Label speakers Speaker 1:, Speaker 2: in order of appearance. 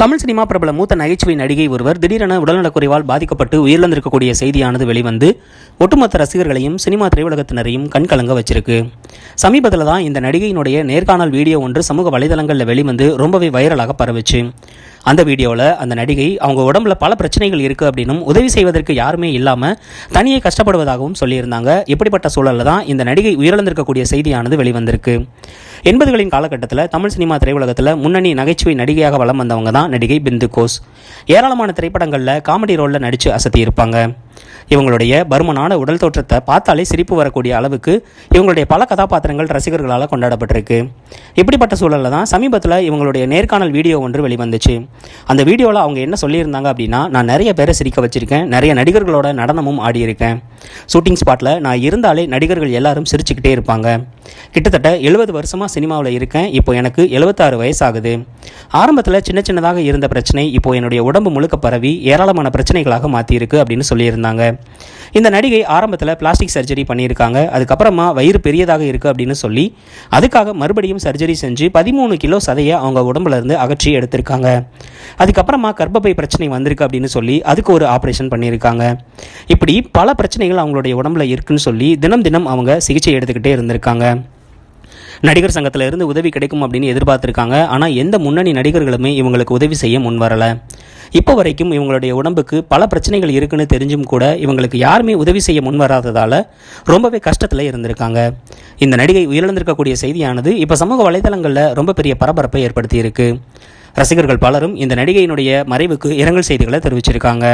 Speaker 1: Tamil cinema பிரபல மூத்த நகைச்சுவை நடிகை ஒருவர் திடீரென உடல்நலக்குறைவால் பாதிக்கப்பட்டு உயிரிழந்திருக்கக்கூடிய செய்தியானது வெளிவந்து ஒட்டுமொத்த ரசிகர்களையும் சினிமா திரையுலகத்தினரையும் கண்கலங்க வச்சிருக்கு. சமீபத்தில் தான் இந்த நடிகையினுடைய நேர்காணல் வீடியோ ஒன்று சமூக வலைதளங்களில் வெளிவந்து ரொம்பவே வைரலாக பரவுச்சு. அந்த வீடியோவில் அந்த நடிகை அவங்க உடம்புல பல பிரச்சனைகள் இருக்குது அப்படின்னும் உதவி செய்வதற்கு யாருமே இல்லாமல் தனியே கஷ்டப்படுவதாகவும் சொல்லியிருந்தாங்க. இப்படிப்பட்ட சூழலில் தான் இந்த நடிகை உயிரிழந்திருக்கக்கூடிய செய்தியானது வெளிவந்திருக்கு. 80களின் காலகட்டத்தில் தமிழ் சினிமா திரையுலகத்தில் முன்னணி நகைச்சுவை நடிகையாக வலம் வந்தவங்க தான் நடிகை பிந்து கோஷ். ஏராளமான திரைப்படங்களில் காமெடி ரோலில் நடித்து அசத்தியிருப்பாங்க. இவங்களுடைய பருமனான உடல் தோற்றத்தை பார்த்தாலே சிரிப்பு வரக்கூடிய அளவுக்கு இவங்களுடைய பல கதாபாத்திரங்கள் ரசிகர்களால் கொண்டாடப்பட்டிருக்கு. இப்படிப்பட்ட சூழலில் தான் சமீபத்தில் இவங்களுடைய நேர்காணல் வீடியோ ஒன்று வெளிவந்துச்சு. அந்த வீடியோவில் அவங்க என்ன சொல்லியிருந்தாங்க அப்படின்னா, நான் நிறைய பேரை சிரிக்க வச்சிருக்கேன், நிறைய நடிகர்களோட நடனமும் ஆடியிருக்கேன். ஷூட்டிங் ஸ்பாட்டில் நான் இருந்தாலே நடிகர்கள் எல்லாரும் சிரிச்சுக்கிட்டே இருப்பாங்க. கிட்டத்தட்ட 70 வருஷமாக சினிமாவில் இருக்கேன். இப்போ எனக்கு 76 வயசாகுது. ஆரம்பத்தில் சின்ன சின்னதாக இருந்த பிரச்சனை இப்போ என்னுடைய உடம்பு முழுக்க பரவி ஏராளமான பிரச்சனைகளாக மாற்றியிருக்கு அப்படின்னு சொல்லியிருந்தாங்க. இந்த நடிகை ஆரம்பத்தில் பிளாஸ்டிக் சர்ஜரி பண்ணியிருக்காங்க. அதுக்கப்புறமா வயிறு பெரியதாக இருக்குது அப்படின்னு சொல்லி அதுக்காக மறுபடியும் சர்ஜரி செஞ்சு 13 கிலோ சதையை அவங்க உடம்புல இருந்து அகற்றி எடுத்திருக்காங்க. அதுக்கப்புறமா கர்ப்பப்பை பிரச்சனை வந்திருக்கு அப்படின்னு சொல்லி அதுக்கு ஒரு ஆப்ரேஷன் பண்ணியிருக்காங்க. இப்படி பல பிரச்சனைகள் அவங்களுடைய உடம்புல இருக்குன்னு சொல்லி தினம் தினம் அவங்க சிகிச்சை எடுத்துக்கிட்டே இருந்திருக்காங்க. நடிகர் சங்கத்தில் இருந்து உதவி கிடைக்கும் அப்படின்னு எதிர்பார்த்துருக்காங்க. ஆனால் எந்த முன்னணி நடிகர்களுமே இவங்களுக்கு உதவி செய்ய முன் வரலை. இப்போ வரைக்கும் இவங்களுடைய உடம்புக்கு பல பிரச்சனைகள் இருக்குன்னு தெரிஞ்சும் கூட இவங்களுக்கு யாருமே உதவி செய்ய முன் வராததால் ரொம்பவே கஷ்டத்தில் இருந்திருக்காங்க. இந்த நடிகை உயிரிழந்திருக்கக்கூடிய செய்தியானது இப்போ சமூக வலைதளங்களில் ரொம்ப பெரிய பரபரப்பை ஏற்படுத்தி இருக்கு. ரசிகர்கள் பலரும் இந்த நடிகையினுடைய மறைவுக்கு இரங்கல் செய்திகளை தெரிவிச்சிருக்காங்க.